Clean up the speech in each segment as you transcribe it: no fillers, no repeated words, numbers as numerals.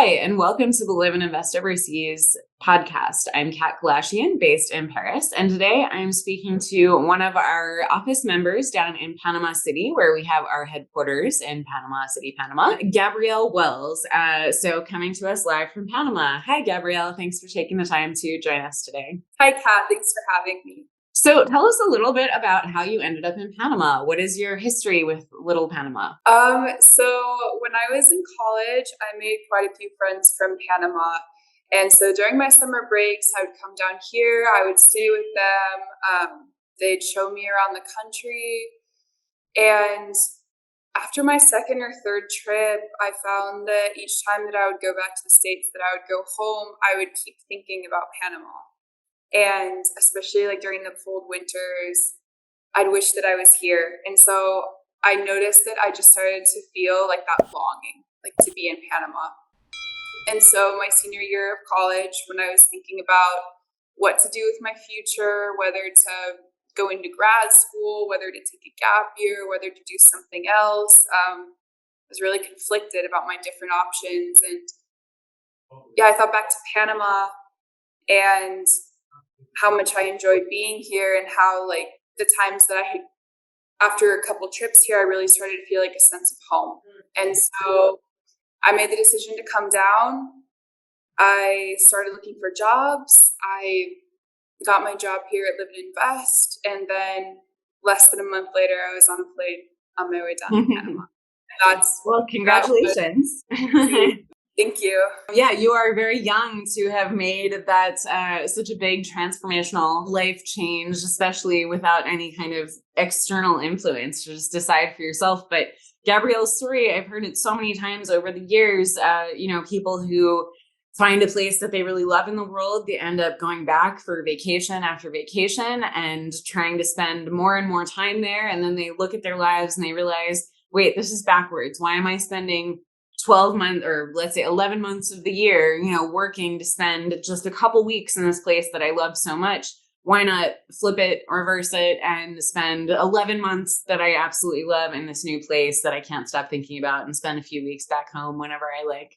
Hi, and welcome to the Live and Invest Overseas podcast. I'm Kat Kalashian, based in Paris, and today I'm speaking to one of our office members down in Panama City, where we have our headquarters in Panama City, Panama, Gabrielle Wells. So coming to us live from Panama. Hi, Gabrielle. Thanks for taking the time to join us today. Hi, Kat. Thanks for having me. So tell us a little bit about how you ended up in Panama. What is your history with Little Panama? So when I was in college, I made quite a few friends from Panama. And so during my summer breaks, I would come down here, I would stay with them. They'd show me around the country. And after my second or third trip, I found that each time that I would go back to the States, that I would go home, I would keep thinking about Panama. And especially like during the cold winters, I'd wish that I was here. And so I noticed that I just started to feel like that longing, like to be in Panama. And so my senior year of college, when I was thinking about what to do with my future, whether to go into grad school, whether to take a gap year, whether to do something else, I was really conflicted about my different options. And yeah, I thought back to Panama and how much I enjoyed being here, and how like the times that I had, after a couple trips here, I really started to feel like a sense of home. And so I made the decision to come down. I started looking for jobs. I got my job here at Live and Invest, and then less than a month later, I was on a plane on my way down to Panama. And well, congratulations. Thank you. Yeah, you are very young to have made that such a big transformational life change, especially without any kind of external influence to just decide for yourself. But Gabrielle's story, I've heard it so many times over the years. People who find a place that they really love in the world, they end up going back for vacation after vacation and trying to spend more and more time there. And then they look at their lives and they realize, wait, this is backwards. Why am I spending 12 months, or let's say 11 months of the year, working to spend just a couple weeks in this place that I love so much? Why not flip it, reverse it, and spend 11 months that I absolutely love in this new place that I can't stop thinking about, and spend a few weeks back home whenever I like.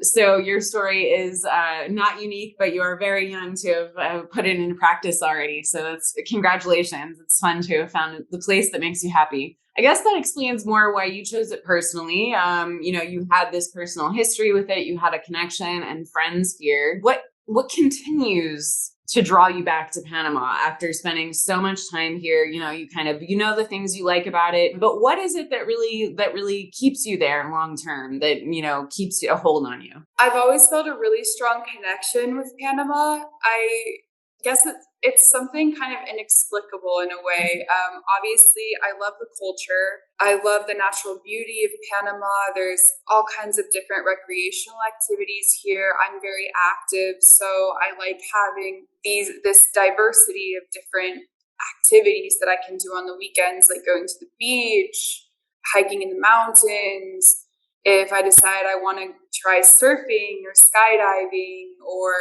So your story is not unique, but you are very young to have put it into practice already. So that's congratulations. It's fun to have found the place that makes you happy. I guess that explains more why you chose it personally. You had this personal history with it. You had a connection and friends here. What continues to draw you back to Panama after spending so much time here? You the things you like about it, but what is it that really keeps you there long term, that keeps a hold on you? I've always felt a really strong connection with Panama. I guess it's something kind of inexplicable in a way. Obviously, I love the culture. I love the natural beauty of Panama. There's all kinds of different recreational activities here. I'm very active, so I like having this diversity of different activities that I can do on the weekends, like going to the beach, hiking in the mountains. If I decide I want to try surfing or skydiving or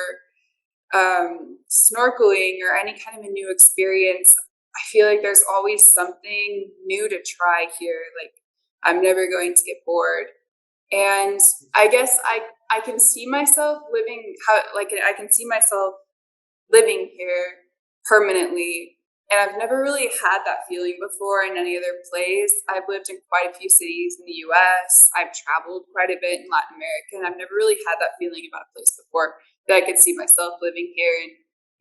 snorkeling or any kind of a new experience, I feel like there's always something new to try here. Like, I'm never going to get bored. And I guess I can see myself I can see myself living here permanently. And I've never really had that feeling before in any other place. I've lived in quite a few cities in the US. I've traveled quite a bit in Latin America, and I've never really had that feeling about a place before, that I could see myself living here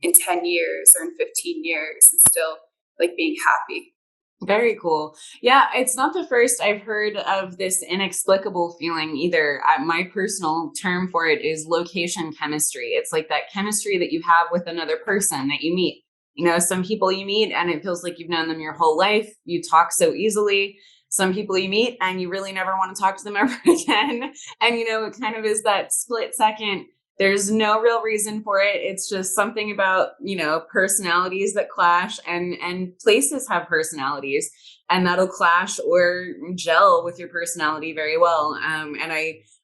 in 10 years or in 15 years and still like being happy. Very cool. Yeah, it's not the first I've heard of this inexplicable feeling either. My personal term for it is location chemistry. It's like that chemistry that you have with another person that you meet. Some people you meet and it feels like you've known them your whole life. You talk so easily. Some people you meet and you really never want to talk to them ever again. And, it kind of is that split second. There's no real reason for it. It's just something about, personalities that clash, and places have personalities, and that'll clash or gel with your personality very well. And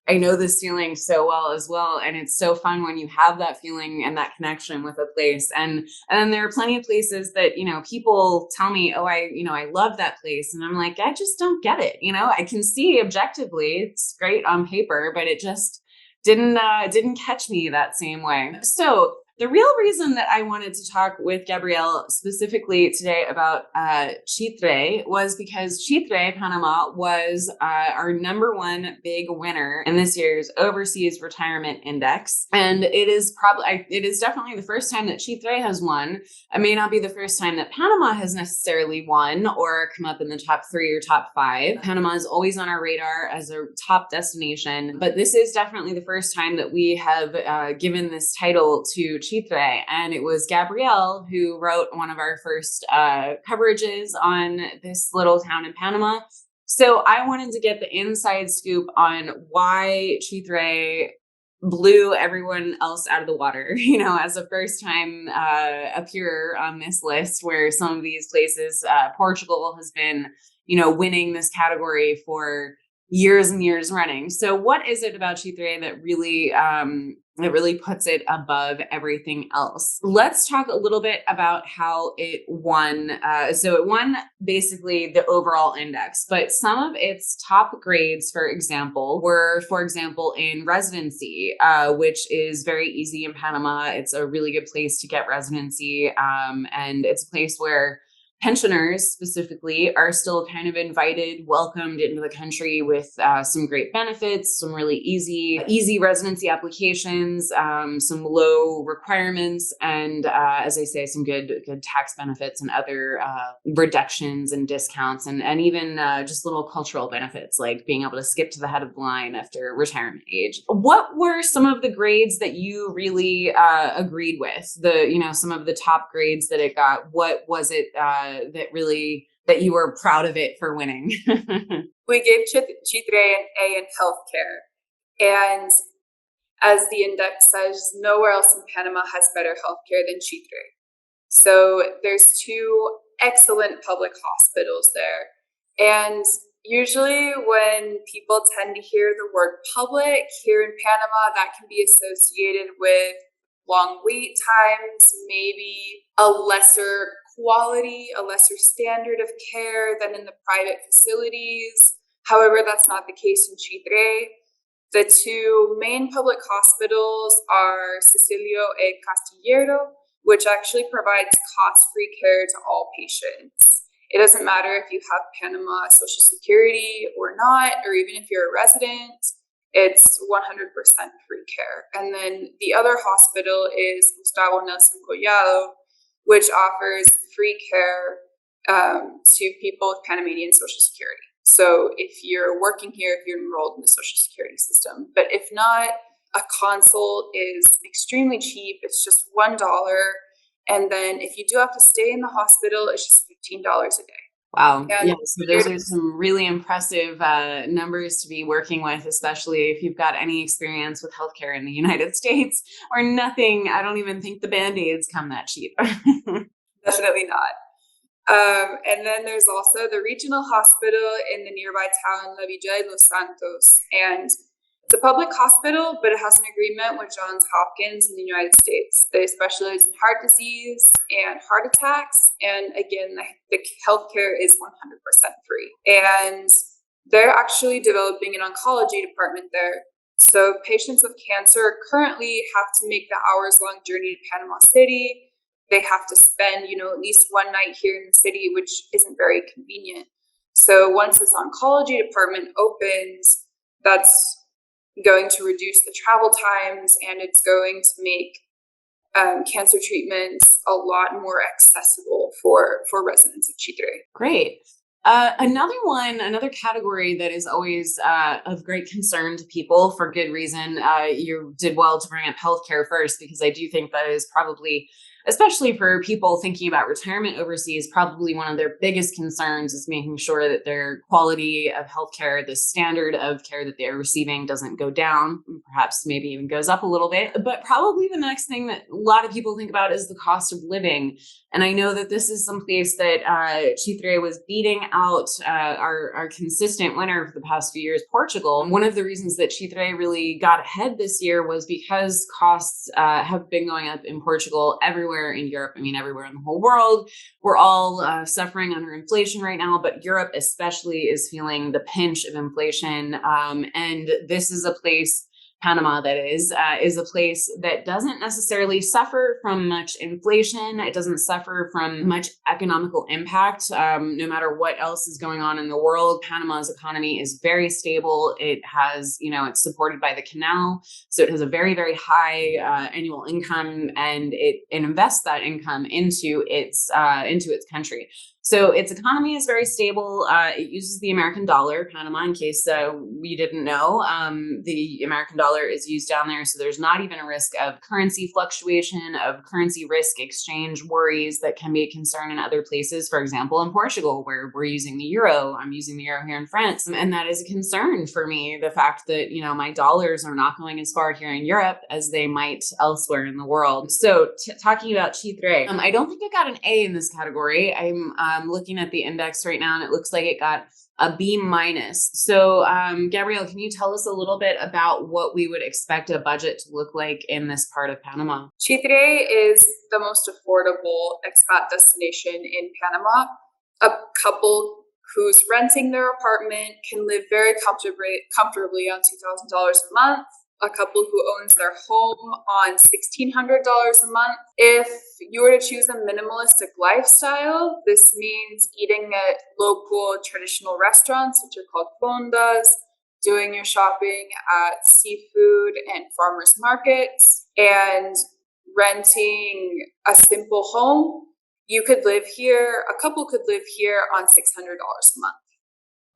I know this feeling so well as well. And it's so fun when you have that feeling and that connection with a place. And then there are plenty of places that, people tell me, oh, I love that place. And I'm like, I just don't get it. I can see objectively it's great on paper, but it just, didn't catch me that same way. So the real reason that I wanted to talk with Gabrielle specifically today about Chitre was because Chitre, Panama, was our number one big winner in this year's Overseas Retirement Index. And it is definitely the first time that Chitre has won. It may not be the first time that Panama has necessarily won or come up in the top 3 or top 5. Panama is always on our radar as a top destination, but this is definitely the first time that we have given this title to Chitre, and it was Gabrielle who wrote one of our first coverages on this little town in Panama. So I wanted to get the inside scoop on why Chitre blew everyone else out of the water, as a first time appearer on this list, where some of these places, Portugal has been, winning this category for years and years running. So what is it about Chitre that really puts it above everything else? Let's talk a little bit about how it won. So it won basically the overall index, but some of its top grades, for example, were, in residency, which is very easy in Panama. It's a really good place to get residency. And it's a place where pensioners specifically are still kind of invited, welcomed into the country with some great benefits, some really easy residency applications, some low requirements, and as I say, some good tax benefits and other reductions and discounts, and even just little cultural benefits like being able to skip to the head of the line after retirement age. What were some of the grades that you really agreed with? Some of the top grades that it got. What was it that you were proud of it for winning? We gave Chitre an A in healthcare. And as the index says, nowhere else in Panama has better healthcare than Chitre. So there's 2 excellent public hospitals there. And usually when people tend to hear the word public here in Panama, that can be associated with long wait times, maybe a lesser quality, a lesser standard of care than in the private facilities. However, that's not the case in Chitre. The 2 main public hospitals are Cecilio e Castillero, which actually provides cost-free care to all patients. It doesn't matter if you have Panama Social Security or not, or even if you're a resident, it's 100% free care. And then the other hospital is Gustavo Nelson Collado, which offers free care to people with Panamanian Social Security. So if you're working here, if you're enrolled in the Social Security system, but if not, a consult is extremely cheap. It's just $1. And then if you do have to stay in the hospital, it's just $15 a day. Wow. Yeah, so those are some really impressive numbers to be working with, especially if you've got any experience with healthcare in the United States, or nothing. I don't even think the Band-Aids come that cheap. Definitely not. And then there's also the regional hospital in the nearby town, La Villa de los Santos. And it's a public hospital, but it has an agreement with Johns Hopkins in the United States. They specialize in heart disease and heart attacks. And again, the healthcare is 100% free. And they're actually developing an oncology department there. So patients with cancer currently have to make the hours-long journey to Panama City. They have to spend, at least one night here in the city, which isn't very convenient. So once this oncology department opens, that's going to reduce the travel times, and it's going to make cancer treatments a lot more accessible for residents of Chitre. Great. Another category that is always of great concern to people for good reason. You did well to bring up healthcare first, because I do think that is probably, especially for people thinking about retirement overseas, probably one of their biggest concerns is making sure that their quality of healthcare, the standard of care that they're receiving, doesn't go down, perhaps maybe even goes up a little bit. But probably the next thing that a lot of people think about is the cost of living. And I know that this is some place that Chitre was beating out our consistent winner for the past few years, Portugal. And one of the reasons that Chitre really got ahead this year was because costs have been going up in Portugal everywhere in Europe. I mean, everywhere in the whole world. We're all suffering under inflation right now, but Europe especially is feeling the pinch of inflation. And this is a place, Panama, that is a place that doesn't necessarily suffer from much inflation. It doesn't suffer from much economical impact. No matter what else is going on in the world, Panama's economy is very stable. It has, it's supported by the canal. So it has a very, very high annual income, and it invests that income into its country. So its economy is very stable. It uses the American dollar, Panama, in case we didn't know. The American dollar is used down there. So there's not even a risk of currency fluctuation, of currency risk exchange worries that can be a concern in other places. For example, in Portugal, where we're using the euro. I'm using the euro here in France. And that is a concern for me. The fact that, my dollars are not going as far here in Europe as they might elsewhere in the world. So talking about Chitre, I don't think it got an A in this category. I'm looking at the index right now, and it looks like it got a B minus. So, Gabrielle, can you tell us a little bit about what we would expect a budget to look like in this part of Panama? Chitre is the most affordable expat destination in Panama. A couple who's renting their apartment can live very comfortably on $2,000 a month. A couple who owns their home on $1,600 a month. If you were to choose a minimalistic lifestyle, this means eating at local traditional restaurants, which are called fondas, doing your shopping at seafood and farmers markets, and renting a simple home. You could live here, a couple could live here on $600 a month.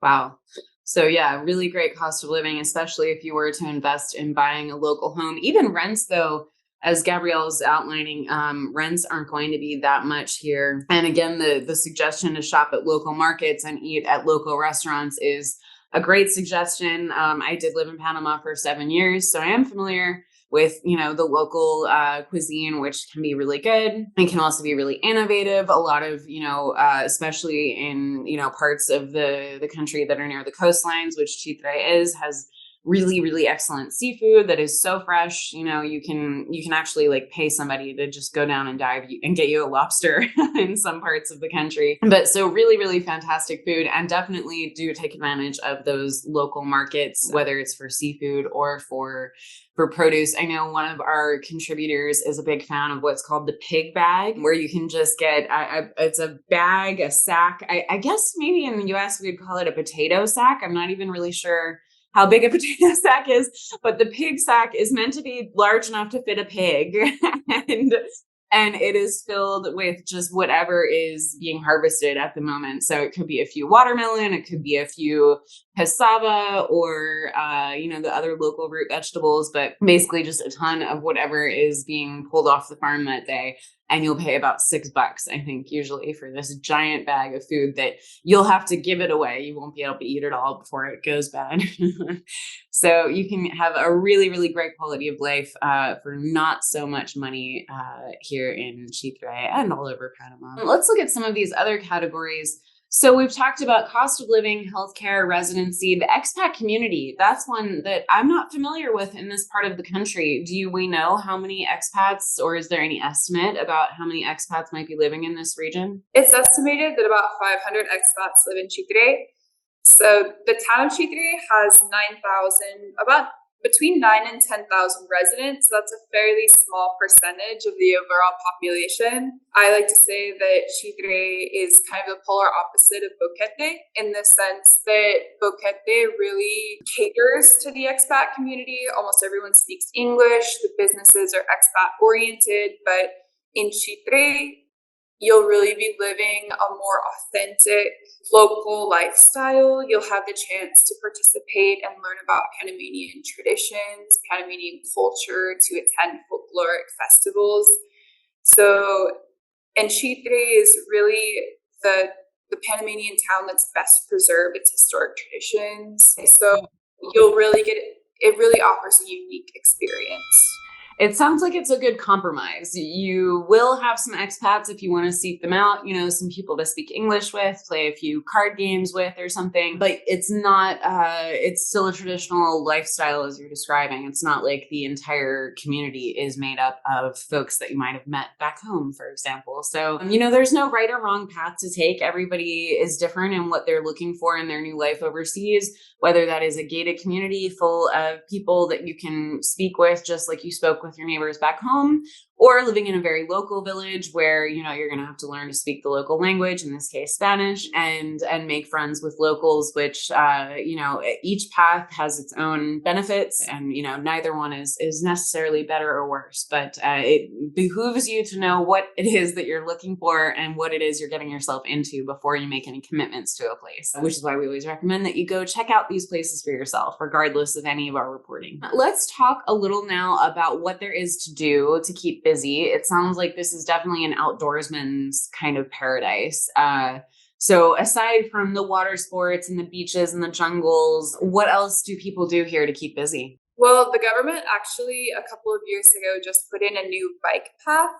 Wow. So yeah, really great cost of living, especially if you were to invest in buying a local home. Even rents, though, as Gabrielle is outlining, rents aren't going to be that much here. And again, the suggestion to shop at local markets and eat at local restaurants is a great suggestion. I did live in Panama for 7 years, so I am familiar with, the local cuisine, which can be really good and can also be really innovative. A lot of, especially in, parts of the country that are near the coastlines, which Chitre has really, really excellent seafood that is so fresh. You can actually like pay somebody to just go down and dive and get you a lobster in some parts of the country. But so really, really fantastic food, and definitely do take advantage of those local markets, whether it's for seafood or for produce. I know one of our contributors is a big fan of what's called the pig bag, where you can just get, it's a bag, a sack. I guess maybe in the US we'd call it a potato sack. I'm not even really sure how big a potato sack is, but the pig sack is meant to be large enough to fit a pig. And it is filled with just whatever is being harvested at the moment. So it could be a few watermelon, it could be a few cassava, or, the other local root vegetables, but basically just a ton of whatever is being pulled off the farm that day. And you'll pay about $6, I think, usually for this giant bag of food that you'll have to give it away. You won't be able to eat it all before it goes bad. So you can have a really, really great quality of life for not so much money here in Chitre and all over Panama. Let's look at some of these other categories. So we've talked about cost of living, healthcare, residency, the expat community. That's one that I'm not familiar with in this part of the country. Do we know how many expats, or is there any estimate about how many expats might be living in this region? It's estimated that about 500 expats live in Chitre. So the town of Chitre has 9,000, about between 9 and 10,000 residents. That's a fairly small percentage of the overall population. I like to say that Chitre is kind of the polar opposite of Boquete, in the sense that Boquete really caters to the expat community. Almost everyone speaks English. The businesses are expat oriented, but in Chitre, you'll really be living a more authentic local lifestyle. You'll have the chance to participate and learn about Panamanian traditions, Panamanian culture, to attend folkloric festivals. So, and Chitre is really the Panamanian town that's best preserved its historic traditions. So you'll really it really offers a unique experience. It sounds like it's a good compromise. You will have some expats if you want to seek them out, some people to speak English with, play a few card games with or something, but it's not, it's still a traditional lifestyle as you're describing. It's not like the entire community is made up of folks that you might have met back home, for example. So, there's no right or wrong path to take. Everybody is different in what they're looking for in their new life overseas, whether that is a gated community full of people that you can speak with, just like you spoke with your neighbors back home, or living in a very local village where you're going to have to learn to speak the local language, in this case Spanish, and make friends with locals, which each path has its own benefits, and neither one is necessarily better or worse, but it behooves you to know what it is that you're looking for and what it is you're getting yourself into before you make any commitments to a place, which is why we always recommend that you go check out these places for yourself, regardless of any of our reporting. Let's talk a little now about what there is to do to keep busy. It sounds like this is definitely an outdoorsman's kind of paradise. So aside from the water sports and the beaches and the jungles, what else do people do here to keep busy? Well, the government actually a couple of years ago just put in a new bike path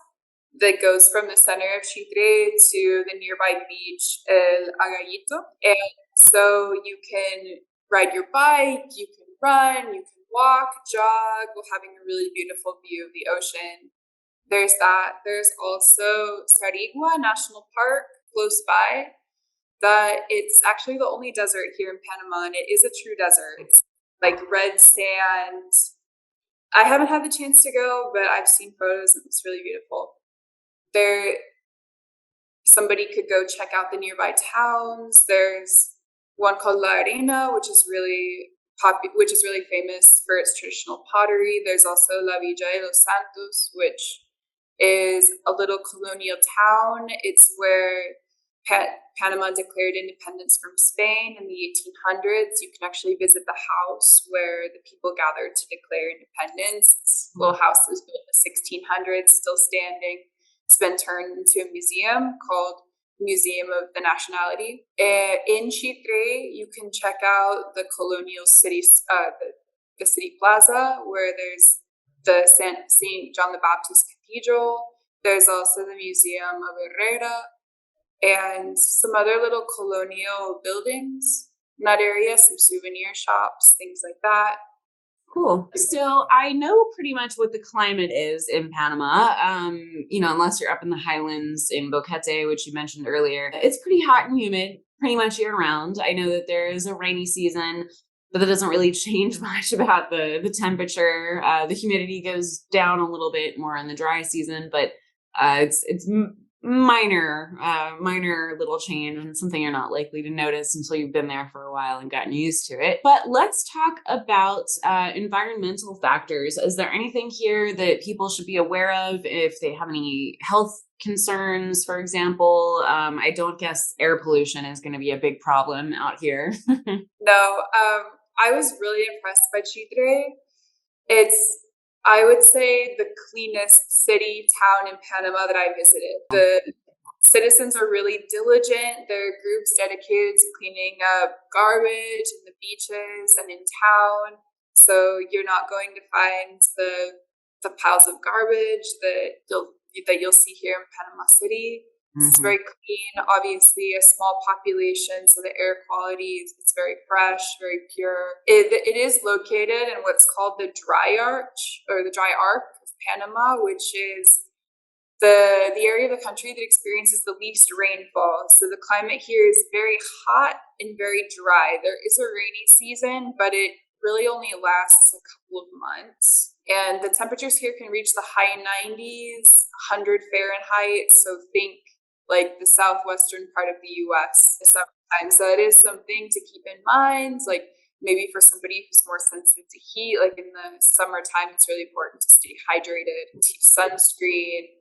that goes from the center of Chitre to the nearby beach, El Agallito. And so you can ride your bike, you can run, you can walk, jog, while having a really beautiful view of the ocean. There's that. There's also Sarigua National Park close by. That it's actually the only desert here in Panama, and it is a true desert. It's like red sand. I haven't had the chance to go, but I've seen photos and it's really beautiful. There, somebody could go check out the nearby towns. There's one called La Arena, which is really famous for its traditional pottery. There's also La Villa de los Santos, which is a little colonial town. It's where Panama declared independence from Spain in the 1800s. You can actually visit the house where the people gathered to declare independence. This little house was built in the 1600s, still standing. It's been turned into a museum called Museum of the Nationality. In Chitre, you can check out the colonial city, the city plaza, where there's the St. John the Baptist Cathedral. There's also the Museum of Herrera and some other little colonial buildings in that area, some souvenir shops, things like that. Cool. So I know pretty much what the climate is in Panama. Unless you're up in the highlands in Boquete, which you mentioned earlier, it's pretty hot and humid pretty much year round. I know that there is a rainy season, but that doesn't really change much about the temperature. The humidity goes down a little bit more in the dry season, but it's minor little change, and something you're not likely to notice until you've been there for a while and gotten used to it. But let's talk about environmental factors. Is there anything here that people should be aware of if they have any health concerns, for example? I don't guess air pollution is going to be a big problem out here. No, I was really impressed by Chitre. It's, I would say, the cleanest city, town in Panama that I visited. The citizens are really diligent. There are groups dedicated to cleaning up garbage in the beaches and in town. So you're not going to find the piles of garbage that you'll see here in Panama City. It's very clean, obviously a small population, so the air quality is very fresh, very pure. It is located in what's called the dry arch, or the dry arc of Panama, which is the area of the country that experiences the least rainfall. So the climate here is very hot and very dry. There is a rainy season, but it really only lasts a couple of months. And the temperatures here can reach the high 90s, 100 Fahrenheit. So think like the southwestern part of the US in summertime. So it is something to keep in mind. Like maybe for somebody who's more sensitive to heat, like in the summertime, it's really important to stay hydrated, to use sunscreen,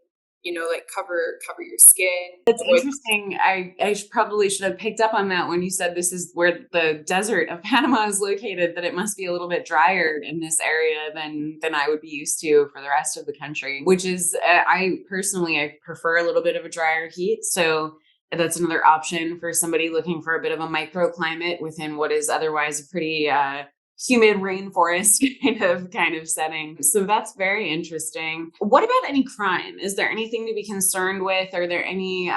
like cover your skin. That's interesting. I probably should have picked up on that when you said this is where the desert of Panama is located, that it must be a little bit drier in this area than I would be used to for the rest of the country, which is, I prefer a little bit of a drier heat. So that's another option for somebody looking for a bit of a microclimate within what is otherwise a pretty humid rainforest kind of setting. So that's very interesting. What about any crime? Is there anything to be concerned with? Are there any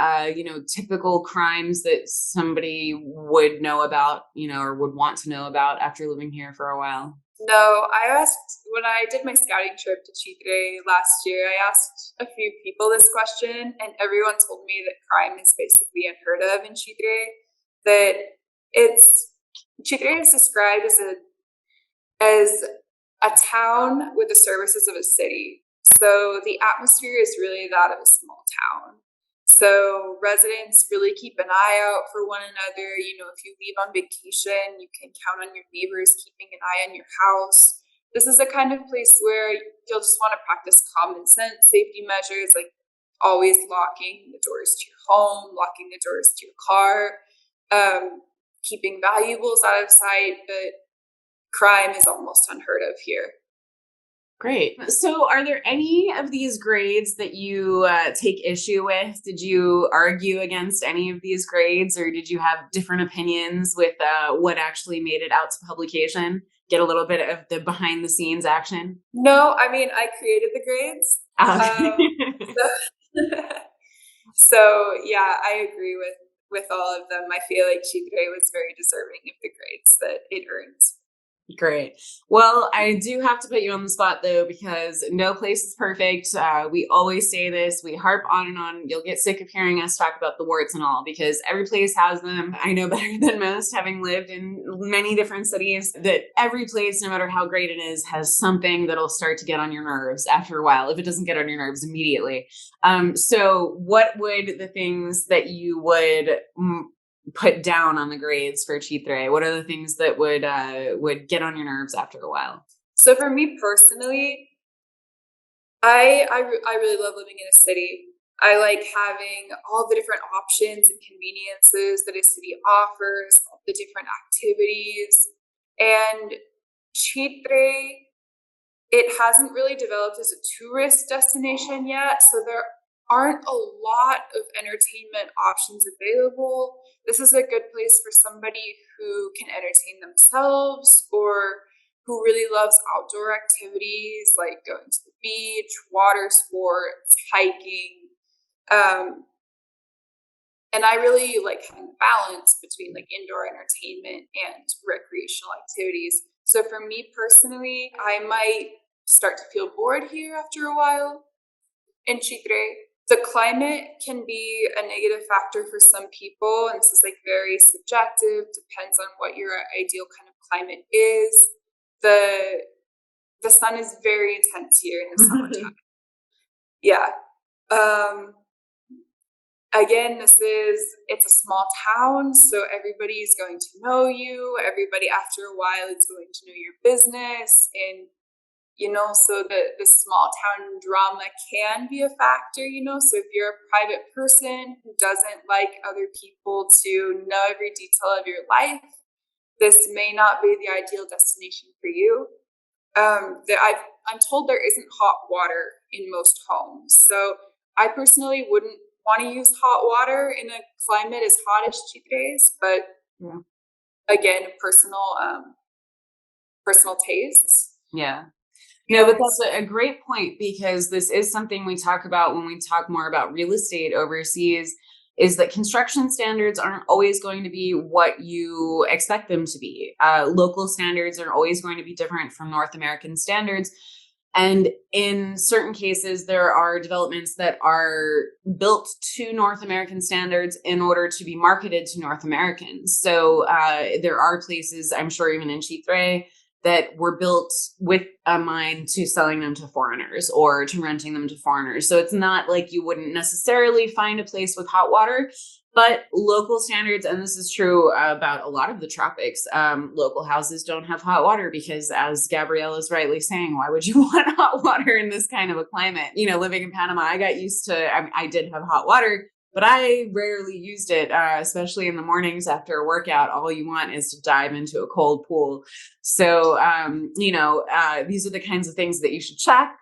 typical crimes that somebody would know about, or would want to know about after living here for a while? No, I asked when I did my scouting trip to Chile last year, I asked a few people this question, and everyone told me that crime is basically unheard of in Chile. That it's Chile is described as a town with the services of a city. So the atmosphere is really that of a small town. So residents really keep an eye out for one another. If you leave on vacation, you can count on your neighbors keeping an eye on your house. This is the kind of place where you'll just want to practice common sense safety measures, like always locking the doors to your home, locking the doors to your car, keeping valuables out of sight. But crime is almost unheard of here. Great. So, are there any of these grades that you take issue with? Did you argue against any of these grades, or did you have different opinions with what actually made it out to publication? Get a little bit of the behind the scenes action? No, I mean, I created the grades. Okay. So, so yeah, I agree with all of them. I feel like Chile was very deserving of the grades that it earns. Great. Well, I do have to put you on the spot though, because no place is perfect. We always say this, we harp on and on. You'll get sick of hearing us talk about the warts and all, because every place has them. I know better than most, having lived in many different cities, that every place, no matter how great it is, has something that'll start to get on your nerves after a while, if it doesn't get on your nerves immediately. So what would the things that you would put down on the grades for Chitre? What are the things that would get on your nerves after a while? So for me personally, I really love living in a city. I like having all the different options and conveniences that a city offers, all the different activities. And Chitre, it hasn't really developed as a tourist destination yet, so there aren't a lot of entertainment options available. This is a good place for somebody who can entertain themselves or who really loves outdoor activities like going to the beach, water sports, hiking. Um, and I really like having a balance between like indoor entertainment and recreational activities. So for me personally, I might start to feel bored here after a while in Chile. The climate can be a negative factor for some people, and this is like very subjective, depends on what your ideal kind of climate is. The the sun is very intense here in the summertime. Yeah. Um Again, it's a small town, so everybody's going to know you. Everybody after a while is going to know your business, and so the small town drama can be a factor. So if you're a private person who doesn't like other people to know every detail of your life, this may not be the ideal destination for you. I'm told there isn't hot water in most homes, so I personally wouldn't want to use hot water in a climate as hot as Chile's, but Yeah. again, personal tastes. Yeah. No, but that's a great point, because this is something we talk about when we talk more about real estate overseas, is that construction standards aren't always going to be what you expect them to be. Local standards are always going to be different from North American standards. And in certain cases, there are developments that are built to North American standards in order to be marketed to North Americans. So there are places, I'm sure even in Chitre, that were built with a mind to selling them to foreigners or to renting them to foreigners. So it's not like you wouldn't necessarily find a place with hot water, but local standards, and this is true about a lot of the tropics, local houses don't have hot water because, as Gabrielle is rightly saying, why would you want hot water in this kind of a climate? Living in Panama, I got used to, I did have hot water, but I rarely used it, especially in the mornings after a workout. All you want is to dive into a cold pool. So, these are the kinds of things that you should check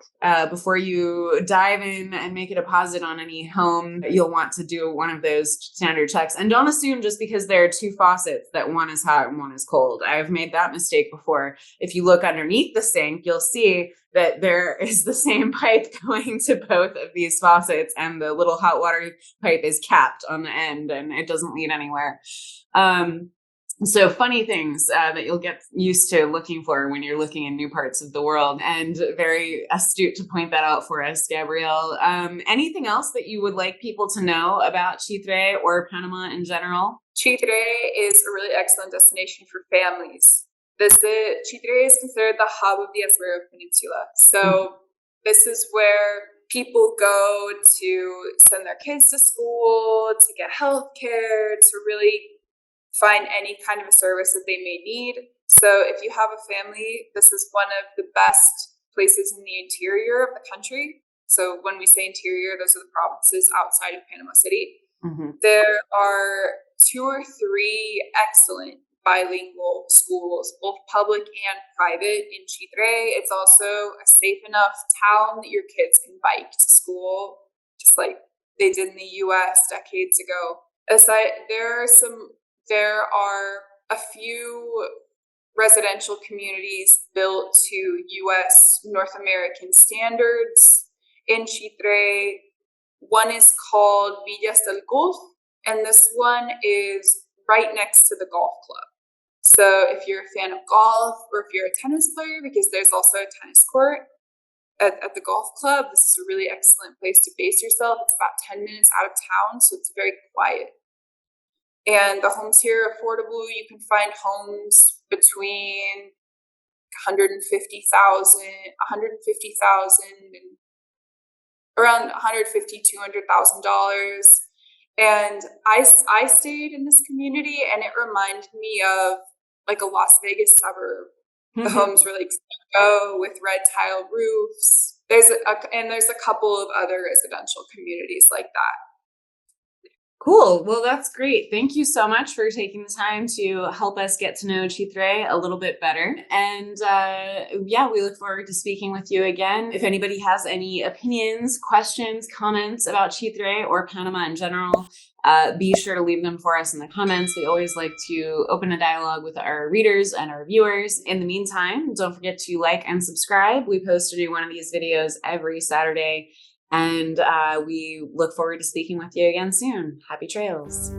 before you dive in and make a deposit on any home. You'll want to do one of those standard checks, and don't assume just because there are two faucets that one is hot and one is cold. I've made that mistake before. If you look underneath the sink, you'll see that there is the same pipe going to both of these faucets, and the little hot water pipe is capped on the end and it doesn't lead anywhere. So funny things that you'll get used to looking for when you're looking in new parts of the world, and very astute to point that out for us, Gabrielle. Anything else that you would like people to know about Chitre or Panama in general? Chitre is a really excellent destination for families. Chitre is considered the hub of the Azuero Peninsula. So this is where people go to send their kids to school, to get healthcare, to really find any kind of a service that they may need. So if you have a family, this is one of the best places in the interior of the country. So when we say interior, those are the provinces outside of Panama City. There are 2 or 3 excellent bilingual schools, both public and private, in Chitre. It's also a safe enough town that your kids can bike to school, just like they did in the US decades ago. There are a few residential communities built to US North American standards in Chitre. One is called Villas del Golf, and this one is right next to the golf club. So if you're a fan of golf, or if you're a tennis player, because there's also a tennis court at the golf club, this is a really excellent place to base yourself. It's about 10 minutes out of town, so it's very quiet. And the homes here are affordable. You can find homes between $150,000 and around $150,000-$200,000. And I stayed in this community, and it reminded me of like a Las Vegas suburb. The homes were like stucco with red tile roofs. There's a couple of other residential communities like that. Cool. Well, that's great. Thank you so much for taking the time to help us get to know Chitre a little bit better. And we look forward to speaking with you again. If anybody has any opinions, questions, comments about Chitre or Panama in general, be sure to leave them for us in the comments. We always like to open a dialogue with our readers and our viewers. In the meantime, don't forget to like and subscribe. We post a new one of these videos every Saturday. And we look forward to speaking with you again soon. Happy trails.